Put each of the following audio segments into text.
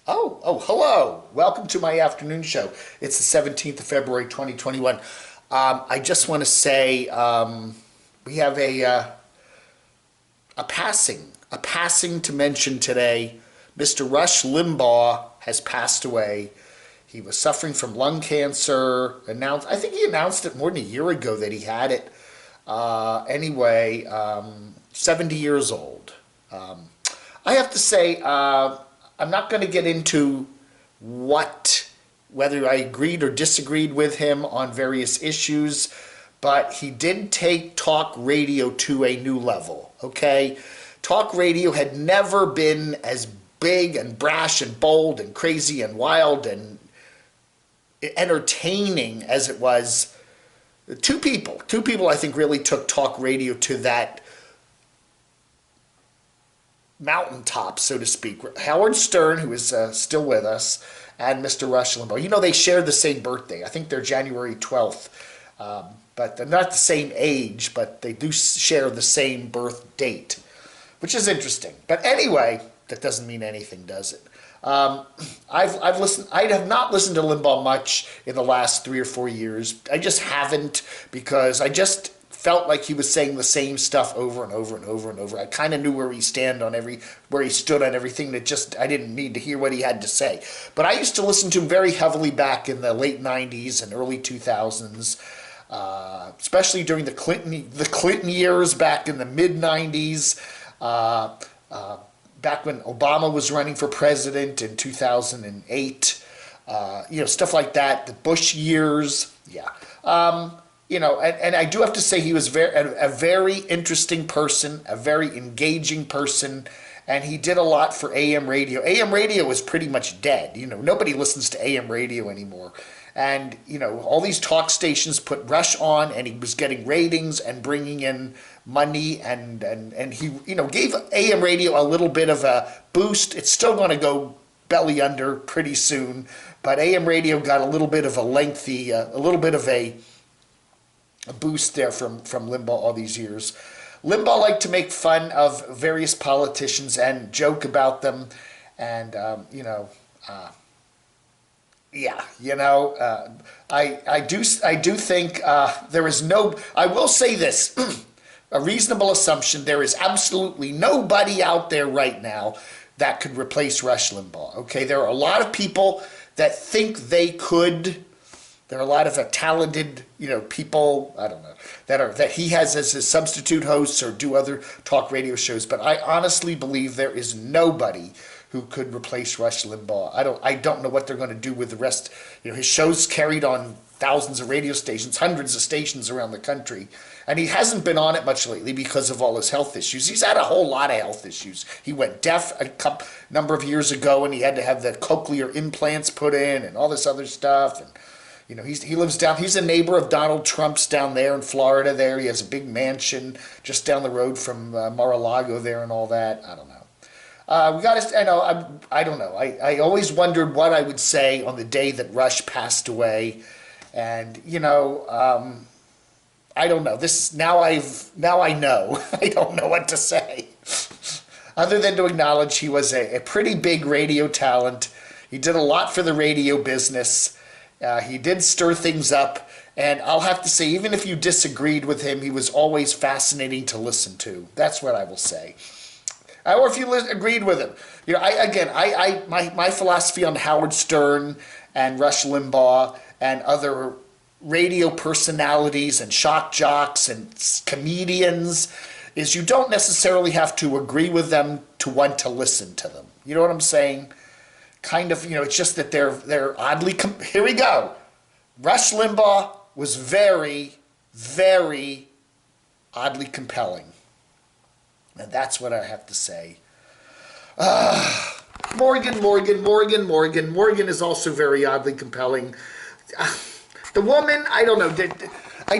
Hello. Welcome to my afternoon show. It's the 17th of February, 2021. I just want to say we have a passing to mention today. Mr. Rush Limbaugh has passed away. He was suffering from lung cancer. I think he announced it more than a year ago that he had it. 70 years old. I have to say, I'm not going to get into whether I agreed or disagreed with him on various issues, but he did take talk radio to a new level, okay? Talk radio had never been as big and brash and bold and crazy and wild and entertaining as it was. Two people I think really took talk radio to that mountaintop, so to speak. Howard Stern, who is still with us, and Mr. Rush Limbaugh. You know, they share the same birthday. I think they're January 12th. But they're not the same age, but they do share the same birth date, which is interesting. But anyway, that doesn't mean anything, does it? I've listened. I have not listened to Limbaugh much in the last 3 or 4 years. I just haven't, because I just felt like he was saying the same stuff over and over and over and over. I kind of knew where he stood on everything. That just I didn't need to hear what he had to say. But I used to listen to him very heavily back in the late '90s and early 2000s, especially during the Clinton years, back in the mid '90s. Back when Obama was running for president in 2008, stuff like that, the Bush years, yeah. And I do have to say he was a very interesting person, a very engaging person, and he did a lot for AM radio. AM radio is pretty much dead. Nobody listens to AM radio anymore. And, all these talk stations put Rush on, and he was getting ratings and bringing in money, and he, gave AM radio a little bit of a boost. It's still going to go belly under pretty soon, but AM radio got a little bit of a boost there from Limbaugh all these years. Limbaugh liked to make fun of various politicians and joke about them, and I do think there is no. I will say this: a reasonable assumption. There is absolutely nobody out there right now that could replace Rush Limbaugh. Okay, there are a lot of people that think they could. There are a lot of talented, people, I don't know, that he has as his substitute hosts or do other talk radio shows. But I honestly believe there is nobody who could replace Rush Limbaugh. I don't know what they're going to do with the rest. His show's carried on thousands of radio stations, hundreds of stations around the country. And he hasn't been on it much lately because of all his health issues. He's had a whole lot of health issues. He went deaf a number of years ago, and he had to have the cochlear implants put in and all this other stuff. And he lives down. He's a neighbor of Donald Trump's down there in Florida. There, he has a big mansion just down the road from Mar-a-Lago there, and all that. I don't know. We got to. I don't know. I always wondered what I would say on the day that Rush passed away, and I don't know. Now I know. I don't know what to say, other than to acknowledge he was a pretty big radio talent. He did a lot for the radio business. He did stir things up, and I'll have to say, even if you disagreed with him, he was always fascinating to listen to. That's what I will say. Or if you agreed with him, my philosophy on Howard Stern and Rush Limbaugh and other radio personalities and shock jocks and comedians is you don't necessarily have to agree with them to want to listen to them. You know what I'm saying? Kind of, it's just that they're oddly. Here we go. Rush Limbaugh was very, very oddly compelling, and that's what I have to say. Morgan is also very oddly compelling. The woman, I don't know. I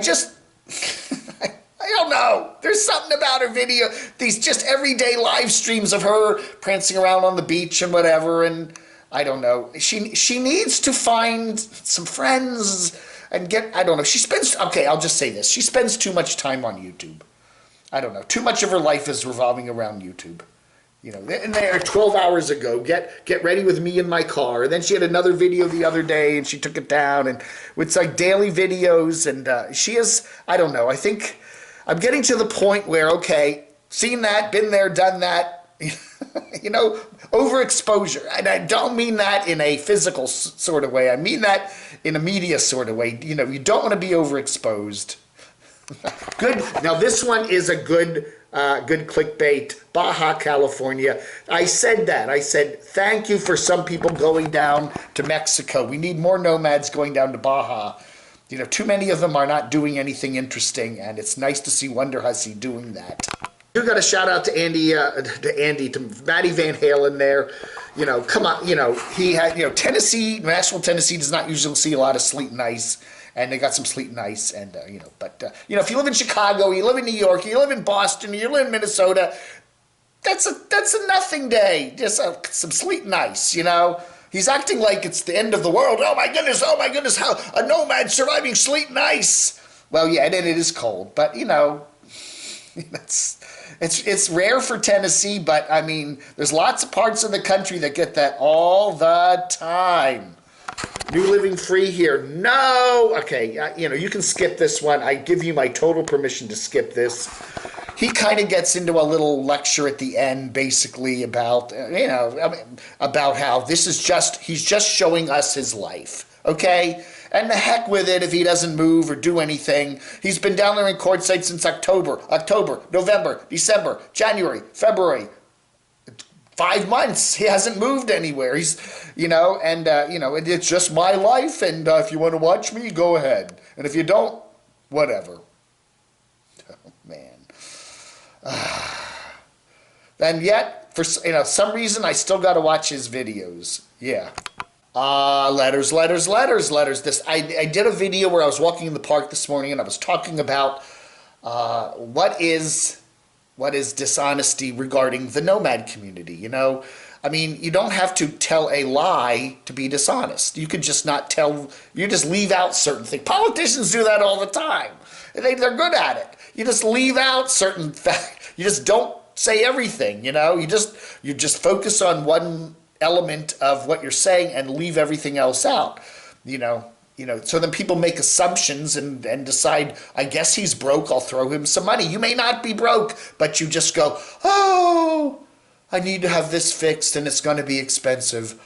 don't know. There's something about her video. These just everyday live streams of her prancing around on the beach and whatever, and I don't know. She needs to find some friends and get, I don't know. I'll just say this. She spends too much time on YouTube. I don't know. Too much of her life is revolving around YouTube. You know, and there 12 hours ago, get ready with me in my car. And then she had another video the other day, and she took it down. And it's like daily videos, and she is, I don't know, I think I'm getting to the point where, okay, seen that, been there, done that, you know, overexposure. And I don't mean that in a physical sort of way. I mean that in a media sort of way. You know, you don't want to be overexposed. Good. Now this one is a good clickbait. Baja California. I said that. I said thank you for some people going down to Mexico. We need more nomads going down to Baja. You know, too many of them are not doing anything interesting, and it's nice to see Wonder Hussy doing that. You got a shout out to Andy, to Matty Van Halen there. You know, come on. You know, he had, you know, Tennessee, Nashville, Tennessee does not usually see a lot of sleet and ice. And they got some sleet and ice, and you know, but you know, if you live in Chicago, you live in New York, you live in Boston, you live in Minnesota, that's a nothing day, just some sleet and ice, you know. He's acting like it's the end of the world. Oh my goodness, how a nomad surviving sleet and ice. Well, yeah, and it is cold, but you know, it's rare for Tennessee, but I mean, there's lots of parts of the country that get that all the time. New Living Free here. No! Okay, you know, you can skip this one. I give you my total permission to skip this. He kind of gets into a little lecture at the end, basically, about, you know, about how this is just, he's just showing us his life, okay? And the heck with it if he doesn't move or do anything. He's been down there in quartzsite since October, November, December, January, February. 5 months. He hasn't moved anywhere. He's, you know, and, you know, it's just my life, and if you want to watch me, go ahead. And if you don't, whatever. Oh, man. And yet, for, you know, some reason, I still got to watch his videos. Yeah. Letters. This, I did a video where I was walking in the park this morning, and I was talking about what is dishonesty regarding the nomad community, you know? I mean, you don't have to tell a lie to be dishonest. You could just not tell, you just leave out certain things. Politicians do that all the time. They're good at it. You just leave out certain facts. You just don't say everything, you know? You just focus on one element of what you're saying and leave everything else out, you know? You know, so then people make assumptions and decide, I guess he's broke, I'll throw him some money. You may not be broke, but you just go, oh, I need to have this fixed and it's going to be expensive.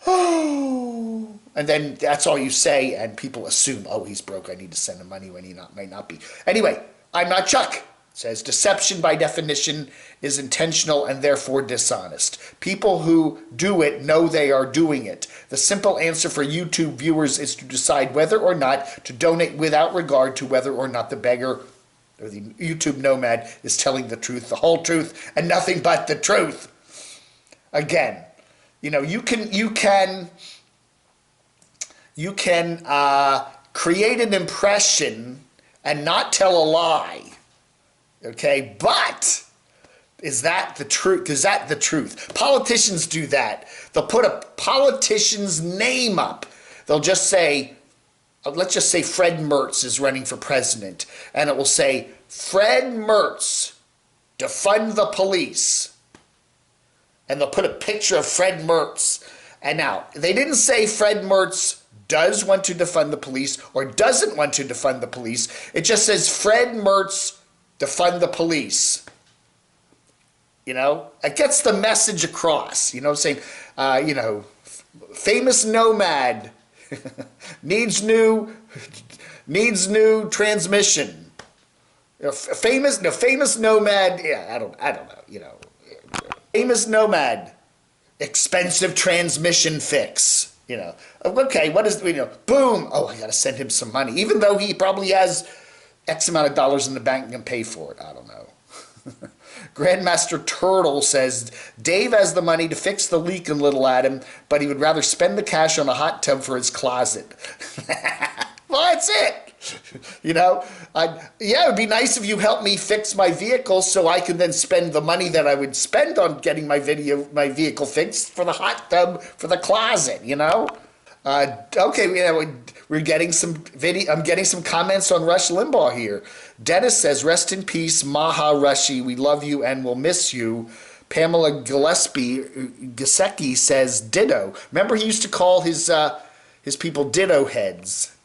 Oh. And then that's all you say, and people assume, oh, he's broke, I need to send him money when he might not be. Anyway, I'm not Chuck. Says deception by definition is intentional and therefore dishonest. People who do it know they are doing it. The simple answer for YouTube viewers is to decide whether or not to donate without regard to whether or not the beggar or the YouTube nomad is telling the truth, the whole truth, and nothing but the truth. Again, you know, you can create an impression and not tell a lie. Okay, but is that the truth? Is that the truth? Politicians do that. They'll put a politician's name up. They'll just say, let's just say Fred Mertz is running for president, and it will say, Fred Mertz, defund the police. And they'll put a picture of Fred Mertz. And now, they didn't say Fred Mertz does want to defund the police or doesn't want to defund the police. It just says Fred Mertz defund the police. You know, it gets the message across. You know, saying, you know, famous nomad needs new transmission. You know, famous nomad. Yeah, I don't know. You know, famous nomad, expensive transmission fix. You know, okay, what is, you know, boom. Oh, I got to send him some money, even though he probably has X amount of dollars in the bank and can pay for it. I don't know. Grandmaster Turtle says, Dave has the money to fix the leak in Little Adam, but he would rather spend the cash on a hot tub for his closet. Well, that's it. You know, yeah, it would be nice if you helped me fix my vehicle so I could then spend the money that I would spend on getting my vehicle fixed for the hot tub for the closet, you know? Okay, you know, we're getting some video. I'm getting some comments on Rush Limbaugh here. Dennis says, "Rest in peace, Maha Rushy. We love you and we'll miss you." Pamela Gillespie says ditto. Remember he used to call his people ditto heads.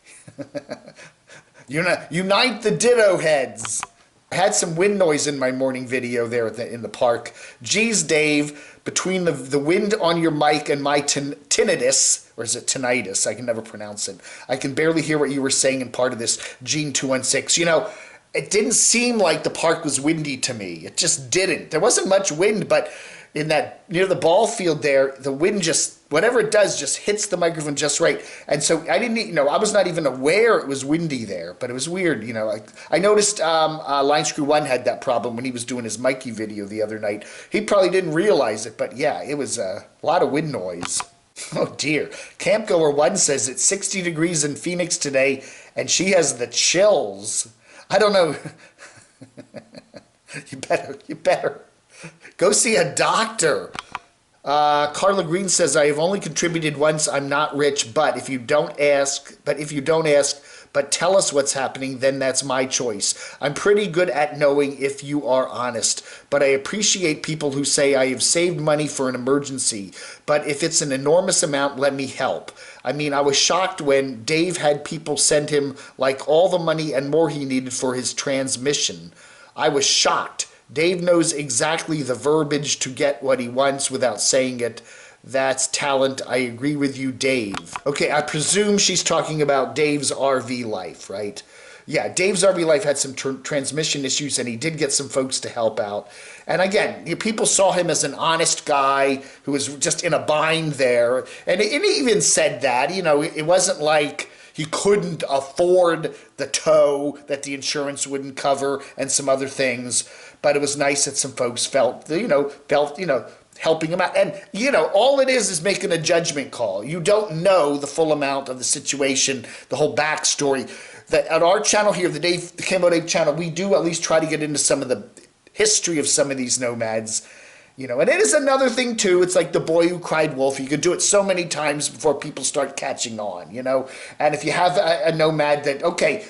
Unite the ditto heads. I had some wind noise in my morning video there in the park. Geez, Dave, between the wind on your mic and my tinnitus, or is it tinnitus? I can never pronounce it. I can barely hear what you were saying in part of this, Gene 216. It didn't seem like the park was windy to me. It just didn't. There wasn't much wind, but in that, near the ball field there, the wind just, whatever it does, just hits the microphone just right. And so I didn't, I was not even aware it was windy there, but it was weird, I noticed Line Screw 1 had that problem when he was doing his Mikey video the other night. He probably didn't realize it, but yeah, it was a lot of wind noise. Oh dear. Campgoer 1 says it's 60 degrees in Phoenix today, and she has the chills. I don't know. You better go see a doctor. Carla Green says, I have only contributed once. I'm not rich, but if you don't ask, but tell us what's happening, then that's my choice. I'm pretty good at knowing if you are honest, but I appreciate people who say I have saved money for an emergency, but if it's an enormous amount, let me help. I mean, I was shocked when Dave had people send him like all the money and more he needed for his transmission. I was shocked. Dave knows exactly the verbiage to get what he wants without saying it. That's talent. I agree with you, Dave. Okay, I presume she's talking about Dave's RV life, right? Yeah, Dave's RV life had some transmission issues, and he did get some folks to help out. And again, people saw him as an honest guy who was just in a bind there. And he even said that, it wasn't like he couldn't afford the tow that the insurance wouldn't cover and some other things. But it was nice that some folks felt helping him out. And, all it is making a judgment call. You don't know the full amount of the situation, the whole backstory. That at our channel here, the Camo Dave channel, we do at least try to get into some of the history of some of these nomads. And it is another thing, too. It's like the boy who cried wolf. You could do it so many times before people start catching on, And if you have a nomad that, okay,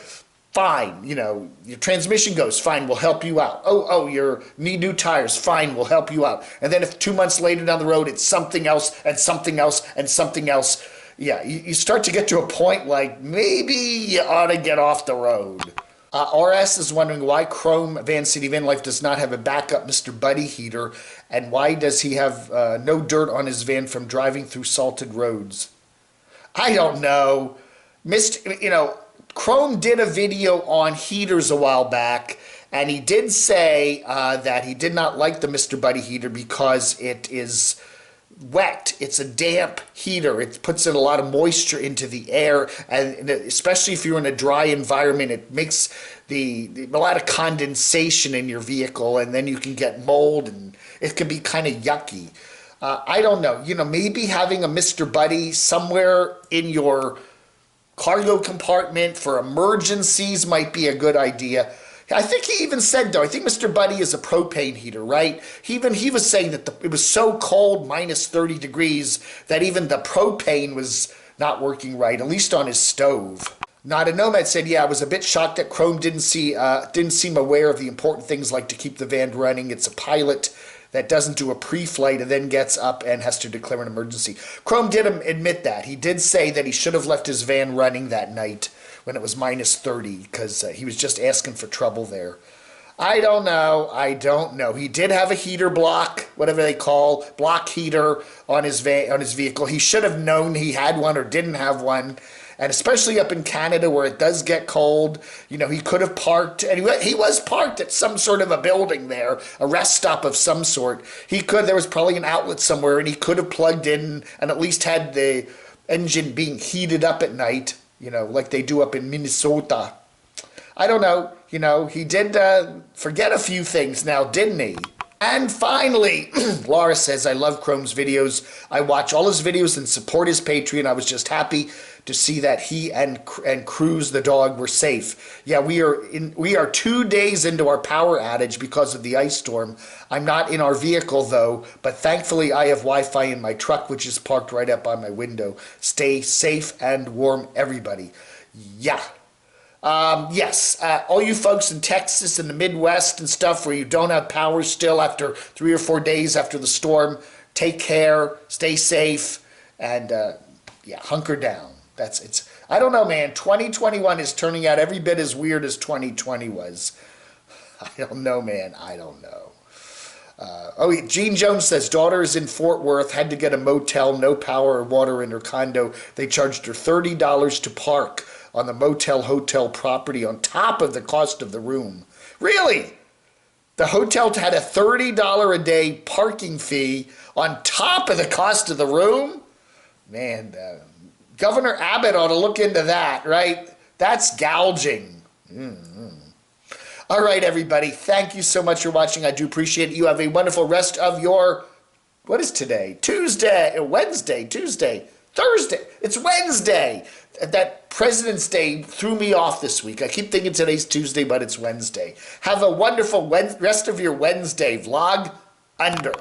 fine, your transmission goes, fine, we'll help you out. Oh, you need new tires, fine, we'll help you out. And then if 2 months later down the road, it's something else and something else and something else. Yeah, you start to get to a point like maybe you ought to get off the road. RS is wondering why Chrome Van City Van Life does not have a backup Mr. Buddy heater, and why does he have no dirt on his van from driving through salted roads? I don't know. Chrome did a video on heaters a while back, and he did say that he did not like the Mr. Buddy heater because it is wet. It's a damp heater. It puts in a lot of moisture into the air, and especially if you're in a dry environment, it makes a lot of condensation in your vehicle, and then you can get mold, and it can be kind of yucky. I don't know. Maybe having a Mr. Buddy somewhere in your cargo compartment for emergencies might be a good idea. I think he even said, though, I think Mr. Buddy is a propane heater, right? He was saying that it was so cold, minus 30 degrees, that even the propane was not working right, at least on his stove. Not a Nomad said, yeah, I was a bit shocked that Chrome didn't seem aware of the important things like to keep the van running. It's a pilot that doesn't do a pre-flight and then gets up and has to declare an emergency. Chrome did admit that. He did say that he should have left his van running that night when it was minus 30 because he was just asking for trouble there. I don't know. He did have a heater block, whatever they call, block heater on his vehicle. He should have known he had one or didn't have one. And especially up in Canada where it does get cold, he could have parked, and he was parked at some sort of a building there, a rest stop of some sort. There was probably an outlet somewhere, and he could have plugged in and at least had the engine being heated up at night, like they do up in Minnesota. I don't know, he did forget a few things now, didn't he? And finally, Laura says, I love Chrome's videos. I watch all his videos and support his Patreon. I was just happy to see that he and Cruz the dog were safe. Yeah, we are 2 days into our power outage because of the ice storm. I'm not in our vehicle though, but thankfully I have Wi-Fi in my truck, which is parked right up by my window. Stay safe and warm, everybody. Yeah. Yes, all you folks in Texas and the Midwest and stuff where you don't have power still after 3 or 4 days after the storm, take care, stay safe, and yeah, hunker down. It's. I don't know, man. 2021 is turning out every bit as weird as 2020 was. I don't know, man. I don't know. Gene Jones says daughter is in Fort Worth, had to get a motel, no power or water in her condo. They charged her $30 to park on the motel hotel property on top of the cost of the room. Really? The hotel had a $30 a day parking fee on top of the cost of the room? Man, Governor Abbott ought to look into that, right? That's gouging. All right, everybody. Thank you so much for watching. I do appreciate it. You have a wonderful rest of your, what is today? Wednesday, Tuesday, Thursday. It's Wednesday. That President's Day threw me off this week. I keep thinking today's Tuesday, but it's Wednesday. Have a wonderful rest of your Wednesday. Vlog under.